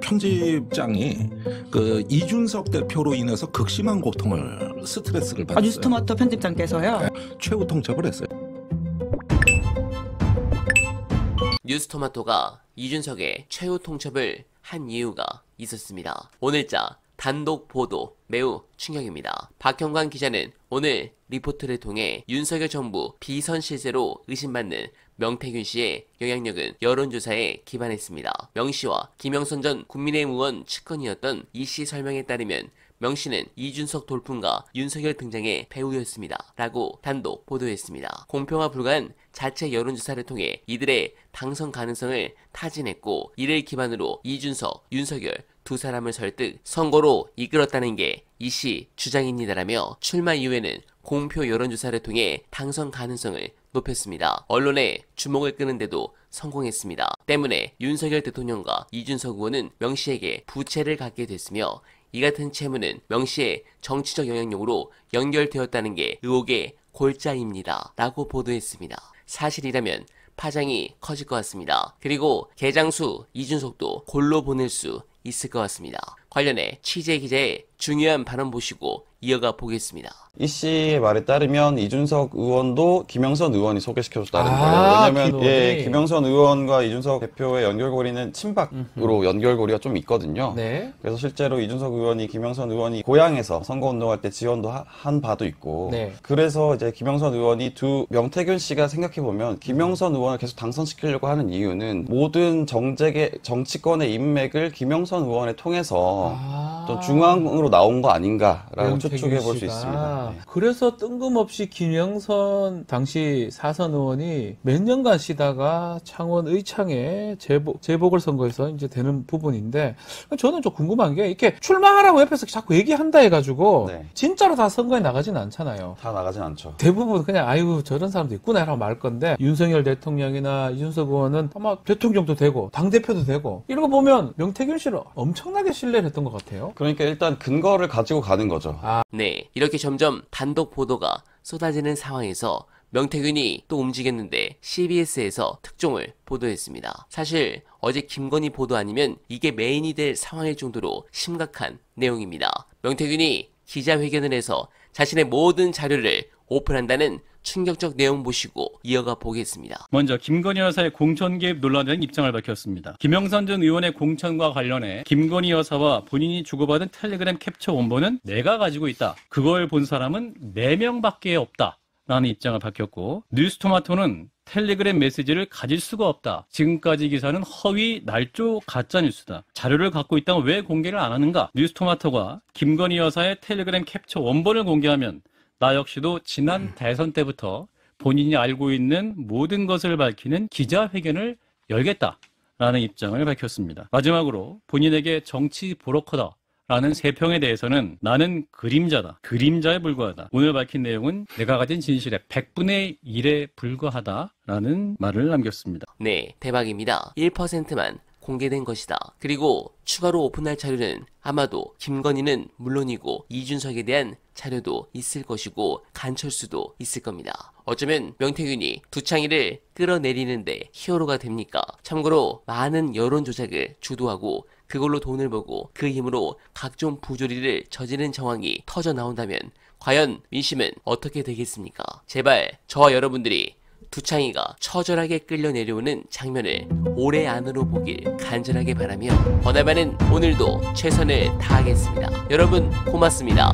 편집장이 그 이준석 대표로 인해서 극심한 고통을 스트레스를 받았어요. 뉴스토마토 편집장께서요? 네, 최후 통첩을 했어요. 뉴스토마토가 이준석의 최후 통첩을 한 이유가 있었습니다. 오늘자 단독 보도 매우 충격입니다. 박형광 기자는 오늘 리포트를 통해 윤석열 정부 비선 실세로 의심받는 명태균 씨의 영향력은 여론조사에 기반했습니다. 명 씨와 김영선 전 국민의힘 의원 측근이었던 이 씨 설명에 따르면 명 씨는 이준석 돌풍과 윤석열 등장의 배우였습니다. 라고 단독 보도했습니다. 공평화 불가한 자체 여론조사를 통해 이들의 당선 가능성을 타진했고 이를 기반으로 이준석, 윤석열 두 사람을 설득, 선거로 이끌었다는 게 이 씨 주장입니다라며 출마 이후에는 공표 여론조사를 통해 당선 가능성을 높였습니다. 언론의 주목을 끄는데도 성공했습니다. 때문에 윤석열 대통령과 이준석 의원은 명 씨에게 부채를 갖게 됐으며 이 같은 채무는 명 씨의 정치적 영향력으로 연결되었다는 게 의혹의 골자입니다. 라고 보도했습니다. 사실이라면 파장이 커질 것 같습니다. 그리고 개장수 이준석도 골로 보낼 수 있을 것 같습니다. 관련해 취재 기자의 중요한 발언 보시고 이어가 보겠습니다. 이 씨의 말에 따르면 이준석 의원도 김영선 의원이 소개시켜줬다는 거예요. 왜냐하면 김영선 의원과 이준석 대표의 연결고리는 친박으로 연결고리가 좀 있거든요. 네. 그래서 실제로 이준석 의원이 김영선 의원이 고향에서 선거운동할 때 지원도 한 바도 있고 네. 그래서 이제 김영선 의원이 명태균 씨가 생각해보면 김영선 의원을 계속 당선시키려고 하는 이유는 모든 정치권의 인맥을 김영선 의원에 통해서 좀 중앙으로 나온 거 아닌가라고 추측해 볼 수 있습니다. 네. 그래서 뜬금없이 김영선 당시 사선 의원이 몇 년간 쉬다가 창원 의창에 재보궐선거에서 이제 되는 부분인데 저는 좀 궁금한 게 이렇게 출마하라고 옆에서 자꾸 얘기한다 해가지고 네. 진짜로 다 선거에 나가진 않잖아요. 다 나가진 않죠. 대부분 그냥 아이고 저런 사람도 있구나 라고 말 건데 윤석열 대통령이나 이준석 의원은 아마 대통령도 되고 당대표도 되고 이런 거 보면 명태균 씨를 엄청나게 신뢰를 했던 것 같아요. 그러니까 일단 근거를 가지고 가는 거죠. 네, 이렇게 점점 단독 보도가 쏟아지는 상황에서 명태균이 또 움직였는데 CBS에서 특종을 보도했습니다. 사실 어제 김건희 보도 아니면 이게 메인이 될 상황일 정도로 심각한 내용입니다. 명태균이 기자회견을 해서 자신의 모든 자료를 오픈한다는 충격적 내용 보시고 이어가 보겠습니다. 먼저 김건희 여사의 공천 개입 논란에 대한 입장을 밝혔습니다. 김영선 전 의원의 공천과 관련해 김건희 여사와 본인이 주고받은 텔레그램 캡처 원본은 내가 가지고 있다. 그걸 본 사람은 4명밖에 없다. 라는 입장을 밝혔고 뉴스토마토는 텔레그램 메시지를 가질 수가 없다. 지금까지 기사는 허위, 날조, 가짜뉴스다. 자료를 갖고 있다면 왜 공개를 안 하는가? 뉴스토마토가 김건희 여사의 텔레그램 캡처 원본을 공개하면 나 역시도 지난 대선 때부터 본인이 알고 있는 모든 것을 밝히는 기자회견을 열겠다라는 입장을 밝혔습니다. 마지막으로 본인에게 정치 브로커다 라는 세평에 대해서는 나는 그림자다. 그림자에 불과하다. 오늘 밝힌 내용은 내가 가진 진실의 100분의 1에 불과하다라는 말을 남겼습니다. 네, 대박입니다. 1%만 공개된 것이다. 그리고 추가로 오픈할 자료는 아마도 김건희는 물론이고 이준석에 대한 자료도 있을 것이고 간철수도 있을 겁니다. 어쩌면 명태균이 두창이를 끌어내리는데 히어로가 됩니까? 참고로 많은 여론조작을 주도하고 그걸로 돈을 벌고 그 힘으로 각종 부조리를 저지른 정황이 터져 나온다면 과연 민심은 어떻게 되겠습니까? 제발 저와 여러분들이 두창이가 처절하게 끌려 내려오는 장면을 올해 안으로 보길 간절하게 바라며 버나바는 오늘도 최선을 다하겠습니다. 여러분 고맙습니다.